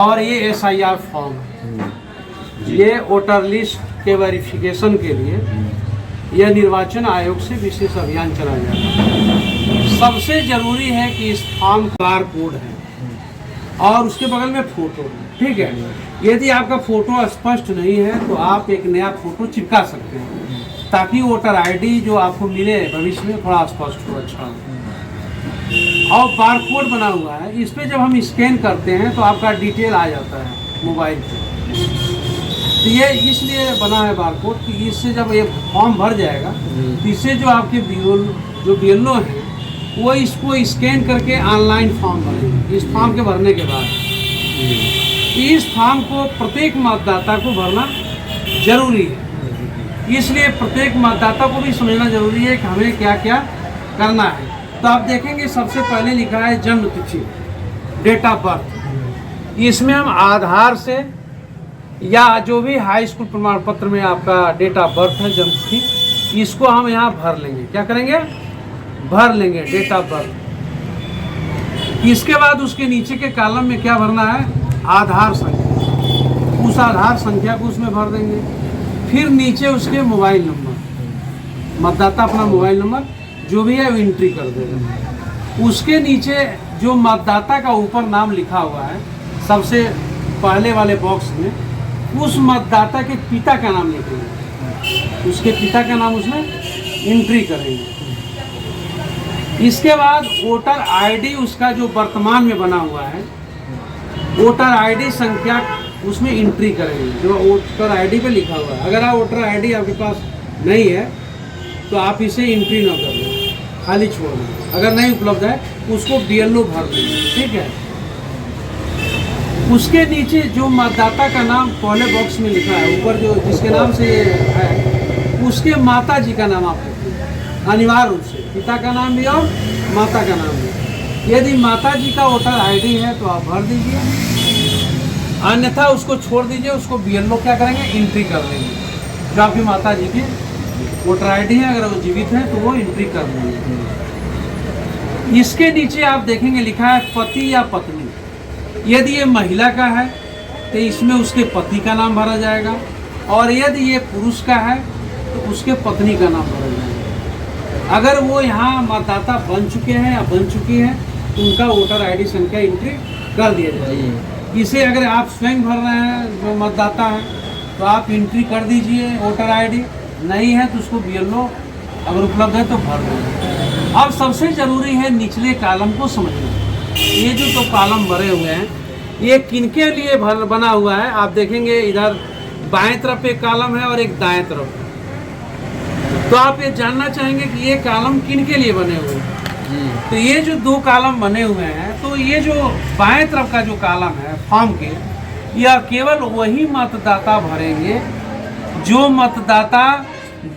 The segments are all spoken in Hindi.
और ये SIR फॉर्म है, ये वोटर लिस्ट के वेरिफिकेशन के लिए यह निर्वाचन आयोग से विशेष अभियान चलाया जाता है। सबसे जरूरी है कि इस फॉर्म बार कोड है और उसके बगल में फोटो है, ठीक है। यदि आपका फोटो स्पष्ट नहीं है तो आप एक नया फोटो चिपका सकते हैं ताकि वोटर आईडी जो आपको मिले भविष्य में थोड़ा स्पष्ट हो, अच्छा हो। और बार कोड बना हुआ है, इस पर जब हम स्कैन करते हैं तो आपका डिटेल आ जाता है मोबाइल पे। तो ये इसलिए बना है बार कोड कि इससे जब ये फॉर्म भर जाएगा तो इससे जो आपके BLO हैं वो इसको स्कैन करके ऑनलाइन फॉर्म भरेंगे। इस फॉर्म के भरने के बाद इस फॉर्म को प्रत्येक मतदाता को भरना जरूरी है। इसलिए प्रत्येक मतदाता को भी समझना जरूरी है कि हमें क्या क्या करना है। तो आप देखेंगे सबसे पहले लिखा है जन्म तिथि, डेट ऑफ बर्थ। इसमें हम आधार से या जो भी हाई स्कूल प्रमाण पत्र में आपका डेट ऑफ बर्थ है, जन्म तिथि, इसको हम यहाँ भर लेंगे। क्या करेंगे? भर लेंगे डेट ऑफ बर्थ। इसके बाद उसके नीचे के कॉलम में क्या भरना है? आधार संख्या। उस आधार संख्या को उसमें भर देंगे। फिर नीचे उसके मोबाइल नंबर, मतदाता अपना मोबाइल नंबर जो भी है वो एंट्री कर देगा। उसके नीचे जो मतदाता का ऊपर नाम लिखा हुआ है सबसे पहले वाले बॉक्स में, उस मतदाता के पिता का नाम लिखेंगे, उसके पिता का नाम उसमें एंट्री करेंगे। इसके बाद वोटर आईडी उसका जो वर्तमान में बना हुआ है, वोटर आईडी संख्या उसमें एंट्री करेंगे जो वोटर आईडी पे लिखा हुआ है। अगर आप वोटर आईडी आपके पास नहीं है तो आप इसे एंट्री ना कर दें, खाली छोड़ दें। अगर नहीं उपलब्ध है उसको BLO भर दें, ठीक है। उसके नीचे जो मतदाता का नाम पहले बॉक्स में लिखा है ऊपर, जो जिसके नाम से ये है, उसके माता जी का नाम आप लिखें अनिवार्य रूप से, पिता का नाम भी और माता का नाम भी। यदि माता जी का वोटर आईडी है तो आप भर दीजिए, अन्यथा उसको छोड़ दीजिए। उसको BLO क्या करेंगे? एंट्री कर लेंगे। जो आपकी माता जी की वोटर आईडी है, अगर वो जीवित है तो वो एंट्री कर लेंगे। इसके नीचे आप देखेंगे लिखा है पति या पत्नी। यदि ये महिला का है तो इसमें उसके पति का नाम भरा जाएगा, और यदि ये पुरुष का है तो उसके पत्नी का नाम भरा जाएगा। अगर वो यहाँ मतदाता बन चुके हैं या बन चुकी हैं तो उनका वोटर आईडी संख्या एंट्री कर दिया जाएगा। इसे अगर आप स्वयं भर रहे हैं, जो मतदाता है, तो आप एंट्री कर दीजिए वोटर आईडी, नहीं है तो उसको BLO अगर उपलब्ध है तो भर देंगे। अब सबसे ज़रूरी है निचले कॉलम को समझना। ये जो तो कॉलम भरे हुए हैं ये किनके लिए बना हुआ है? आप देखेंगे इधर बाएं तरफ एक कॉलम है और एक दाएं तरफ। तो आप ये जानना चाहेंगे कि ये कॉलम किनके लिए बने हुए हैं। तो ये जो दो कॉलम बने हुए हैं, तो ये जो बाएं तरफ का जो कॉलम है फॉर्म के, यह केवल वही मतदाता भरेंगे जो मतदाता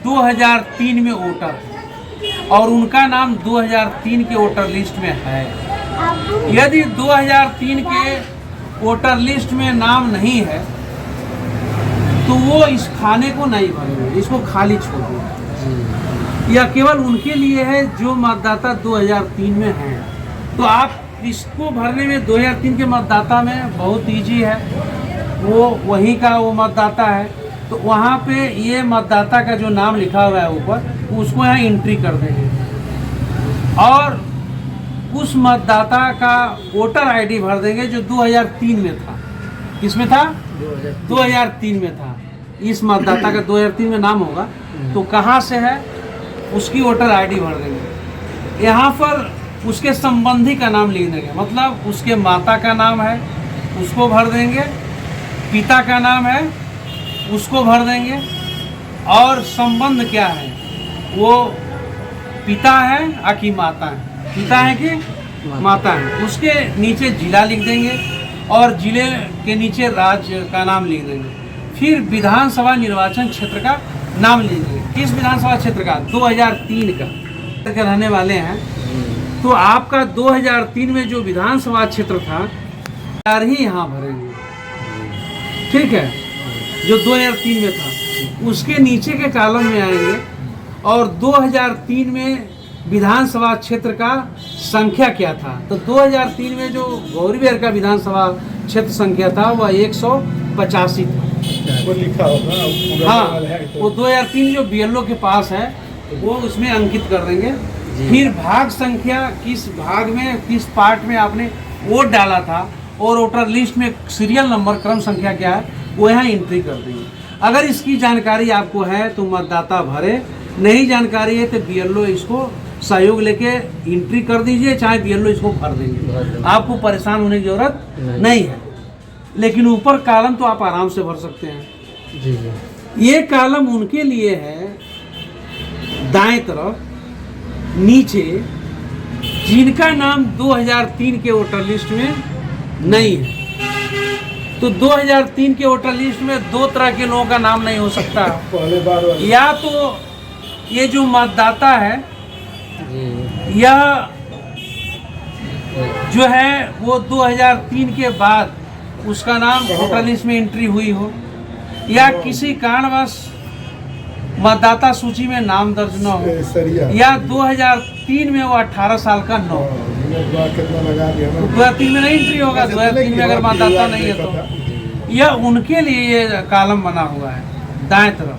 2003 में वोटर है और उनका नाम 2003 के वोटर लिस्ट में है। यदि 2003 के वोटर लिस्ट में नाम नहीं है तो वो इस खाने को नहीं भरेंगे, इसको खाली छोड़ देंगे। यह केवल उनके लिए है जो मतदाता 2003 में हैं। तो आप इसको भरने में 2003 के मतदाता में बहुत ईजी है, वो वहीं का वो मतदाता है, तो वहाँ पे ये मतदाता का जो नाम लिखा हुआ है ऊपर, उसको यहाँ एंट्री कर देंगे और उस मतदाता का वोटर आईडी भर देंगे जो 2003 में था। किसमें था? 2003 में था। इस मतदाता का 2003 में नाम होगा तो कहाँ से है उसकी वोटर आईडी भर देंगे। यहाँ पर उसके संबंधी का नाम लिख देंगे, मतलब उसके माता का नाम है उसको भर देंगे, पिता का नाम है उसको भर देंगे, और संबंध क्या है, वो पिता है कि माता है, पिता है कि माता है। उसके नीचे जिला लिख देंगे और जिले के नीचे राज्य का नाम लिख देंगे। फिर विधानसभा निर्वाचन क्षेत्र का नाम लिख देंगे। किस विधानसभा क्षेत्र का? 2003 का रहने वाले हैं तो आपका 2003 में जो विधानसभा क्षेत्र था ही यहाँ भरेंगे, ठीक है, जो 2003 में था। उसके नीचे के कॉलम में आएंगे और 2003 में विधानसभा क्षेत्र का संख्या क्या था। तो 2003 में जो गौरीबिहार का विधानसभा क्षेत्र संख्या था वह 185 था। वो लिखा होगा। हाँ, वो 2003 जो BLO के पास है वो उसमें अंकित कर देंगे। फिर भाग संख्या, किस भाग में किस पार्ट में आपने वोट डाला था और वोटर लिस्ट में सीरियल नंबर क्रम संख्या क्या है वो यहाँ एंट्री कर देंगे। अगर इसकी जानकारी आपको है तो मतदाता भरे, नहीं जानकारी है तो BLO इसको सहयोग लेके एंट्री कर दीजिए, चाहे BLO इसको भर देंगे, आपको परेशान होने की जरूरत नहीं है। लेकिन ऊपर कॉलम तो आप आराम से भर सकते हैं। जी जी। ये कॉलम उनके लिए है दाएं तरफ नीचे जिनका नाम 2003 के वोटर लिस्ट में नहीं है। तो 2003 के वोटर लिस्ट में दो तरह के लोगों का नाम नहीं हो सकता। पहले बार वाले। या तो ये जो मतदाता है या जो है वो 2003 के बाद उसका नाम वोटर लिस्ट में एंट्री हुई हो, या किसी कारणवश मतदाता सूची में नाम दर्ज न हो, या 2003 में वो 18 साल का न हो। 2003 में नहीं एंट्री होगा, 2003 में अगर मतदाता नहीं है तो यह उनके लिए ये कॉलम बना हुआ है दाएं तरफ।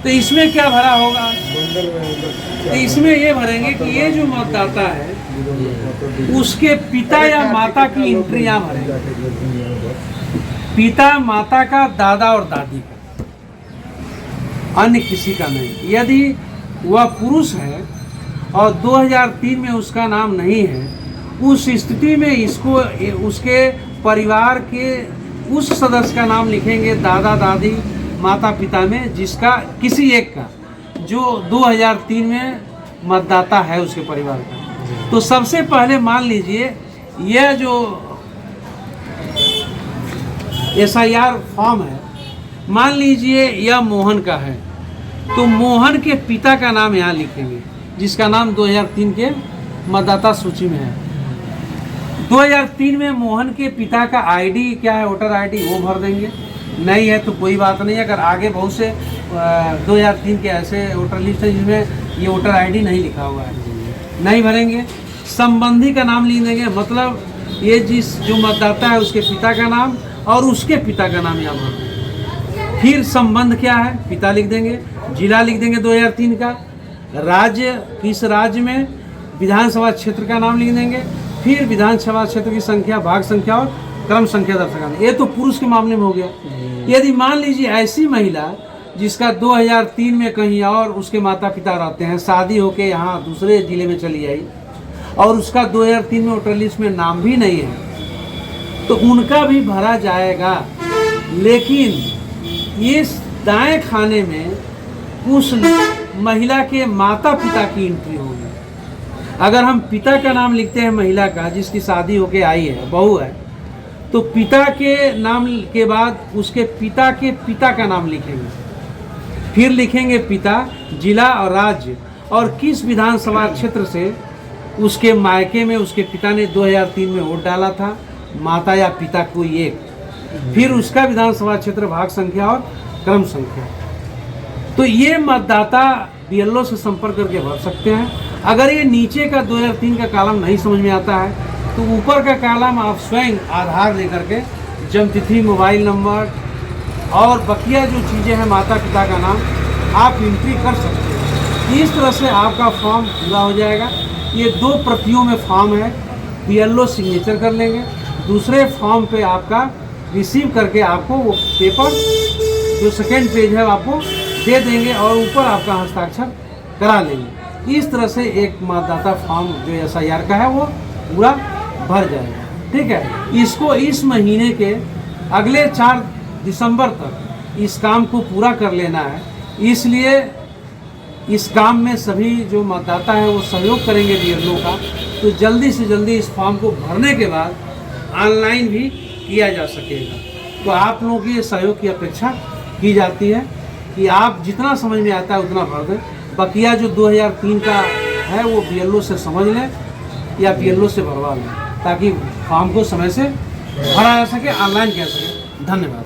तो इसमें क्या भरा होगा, तो इसमें ये भरेंगे कि ये जो मतदाता है उसके पिता या माता की एंट्री यहाँ भरेंगे, पिता माता का, दादा और दादी का, अन्य किसी का नहीं। यदि वह पुरुष है और 2003 में उसका नाम नहीं है, उस स्थिति में इसको उसके परिवार के उस सदस्य का नाम लिखेंगे, दादा दादी माता पिता में, जिसका किसी एक का जो 2003 में मतदाता है उसके परिवार का। तो सबसे पहले मान लीजिए यह जो SIR फॉर्म है, मान लीजिए यह मोहन का है, तो मोहन के पिता का नाम यहाँ लिखेंगे जिसका नाम 2003 के मतदाता सूची में है। 2003 में मोहन के पिता का ID क्या है, वोटर ID, वो भर देंगे। नहीं है तो कोई बात नहीं। अगर आगे बहुत से 2003 के ऐसे वोटर लिस्ट है जिसमें ये वोटर ID नहीं लिखा हुआ है, नहीं भरेंगे। संबंधी का नाम लिख देंगे, मतलब ये जो मतदाता है उसके पिता का नाम और उसके पिता का नाम यहाँ भर देंगे। फिर संबंध क्या है, पिता लिख देंगे, जिला लिख देंगे 2003 का, राज्य किस राज्य में, विधानसभा क्षेत्र का नाम लिख देंगे, फिर विधानसभा क्षेत्र की संख्या, भाग संख्या और क्रम संख्या दर्शाएंगे। ये तो पुरुष के मामले में हो गया। यदि मान लीजिए ऐसी महिला जिसका 2003 में कहीं और उसके माता पिता रहते हैं, शादी होके यहाँ दूसरे जिले में चली आई और उसका 2003 में वोटर लिस्ट में नाम भी नहीं है, तो उनका भी भरा जाएगा। लेकिन इस दाएं खाने में उस महिला के माता पिता की एंट्री होगी। अगर हम पिता का नाम लिखते हैं महिला का जिसकी शादी होके आई है, बहू है, तो पिता के नाम के बाद उसके पिता के पिता का नाम लिखेंगे, फिर लिखेंगे पिता, जिला और राज्य और किस विधानसभा क्षेत्र से उसके मायके में उसके पिता ने 2003 में वोट डाला था, माता या पिता कोई एक, फिर उसका विधानसभा क्षेत्र, भाग संख्या और क्रम संख्या। तो ये मतदाता BLO से संपर्क करके भर सकते हैं। अगर ये नीचे का 2003 का कॉलम नहीं समझ में आता है तो ऊपर का कॉलम आप स्वयं आधार लेकर के जन्मतिथि, मोबाइल नंबर और बकिया जो चीज़ें हैं माता पिता का नाम आप एंट्री कर सकते हैं। इस तरह से आपका फॉर्म पूरा हो जाएगा। ये 2 प्रतियों में फॉर्म है, BLO सिग्नेचर कर लेंगे, दूसरे फॉर्म पे आपका रिसीव करके आपको वो पेपर जो सेकेंड पेज है आपको दे देंगे और ऊपर आपका हस्ताक्षर करा लेंगे। इस तरह से एक मतदाता फॉर्म जो SIR का है वो पूरा भर जाएगा। ठीक है, इसको इस महीने के अगले 4 दिसंबर तक इस काम को पूरा कर लेना है। इसलिए इस काम में सभी जो मतदाता है वो सहयोग करेंगे BLO का, तो जल्दी से जल्दी इस फॉर्म को भरने के बाद ऑनलाइन भी किया जा सकेगा। तो आप लोगों के सहयोग की अपेक्षा की जाती है कि आप जितना समझ में आता है उतना भर दें। बकिया जो 2003 का है वो BLO से समझ लें या BLO से भरवा लें ताकि फॉर्म को समय से भरा जा सके, ऑनलाइन किया सके। धन्यवाद।